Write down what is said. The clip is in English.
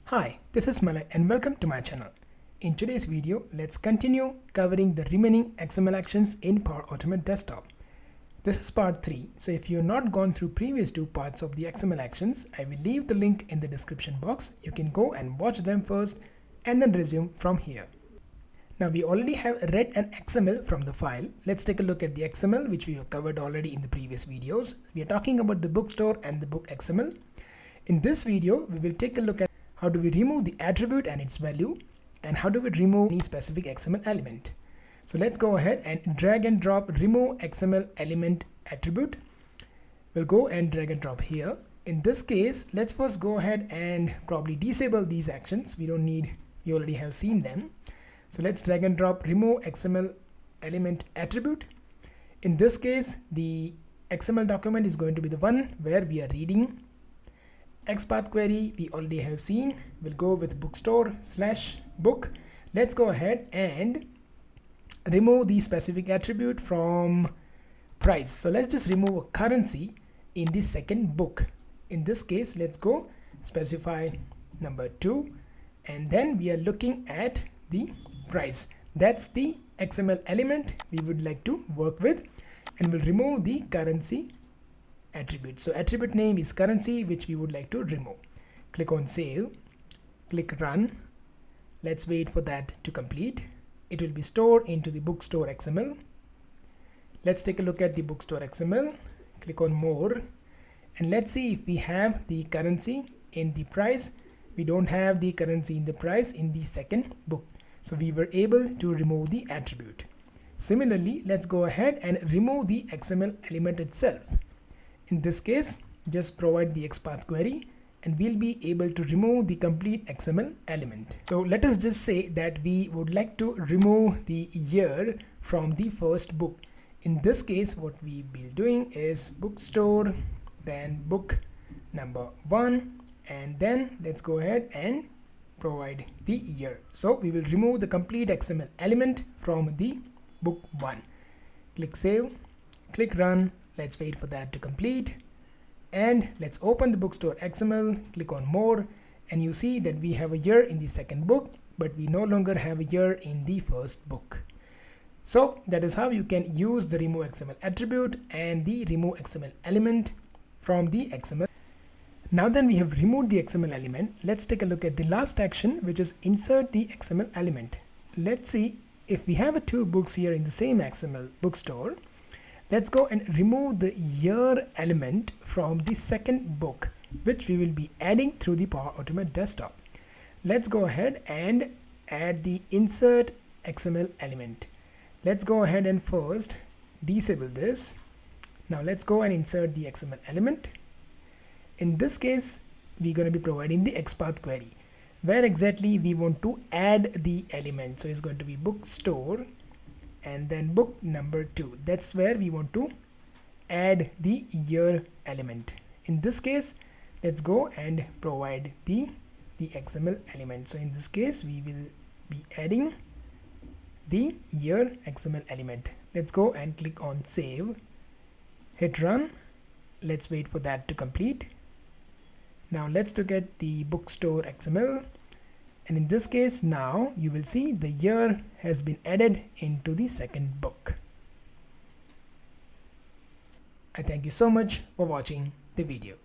Hi, this is Malay and welcome to my channel. In today's video, let's continue covering the remaining XML actions in Power Automate Desktop. This is part 3, so if you have not gone through previous 2 parts of the XML actions, I will leave the link in the description box. You can go and watch them first and then resume from here. Now we already have read an XML from the file. Let's take a look at the XML which we have covered already in the previous videos. We are talking about the bookstore and the book XML. In this video, we will take a look at how do we remove the attribute and its value, and how do we remove any specific XML element. So let's go ahead and drag and drop remove XML element attribute. We'll go and drag and drop here. In this case, let's first go ahead and probably disable these actions. We don't need, we already have seen them. So let's drag and drop remove XML element attribute. In this case, the XML document is going to be the one where we are reading. XPath query we already have seen. We'll go with bookstore/book. Let's go ahead and remove the specific attribute from price. So let's just remove a currency in the second book. In this case, let's go specify number 2, and then we are looking at the price. That's the XML element we would like to work with, and we'll remove the currency attribute. So attribute name is currency, which we would like to remove. Click on save, click run. Let's wait for that to complete. It will be stored into the bookstore XML. Let's take a look at the bookstore XML. Click on more, and let's see if we have the currency in the price. We don't have the currency in the price in the second book, so we were able to remove the attribute. Similarly, let's go ahead and remove the XML element itself. In this case, just provide the XPath query and we'll be able to remove the complete XML element. So let us just say that we would like to remove the year from the first book. In this case, what we will be doing is bookstore, then book number 1, and then let's go ahead and provide the year. So we will remove the complete XML element from the book 1. Click save, click run. Let's wait for that to complete, and let's open the bookstore XML. Click on more, and you see that we have a year in the second book, but we no longer have a year in the first book. So that is how you can use the remove XML attribute and the remove XML element from the XML. Now then we have removed the XML element, let's take a look at the last action, which is insert the XML element. Let's see if we have 2 books here in the same XML bookstore. Let's go and remove the year element from the second book, which we will be adding through the Power Automate Desktop. Let's go ahead and add the insert XML element. Let's go ahead and first disable this. Now let's go and insert the XML element. In this case, we're going to be providing the XPath query, where exactly we want to add the element. So it's going to be bookstore and then book number 2. That's where we want to add the year element. In this case, let's go and provide the XML element. So in this case, we will be adding the year XML element. Let's go and click on save, hit run. Let's wait for that to complete. Now let's look at the bookstore XML. And in this case, now you will see the year has been added into the second book. I thank you so much for watching the video.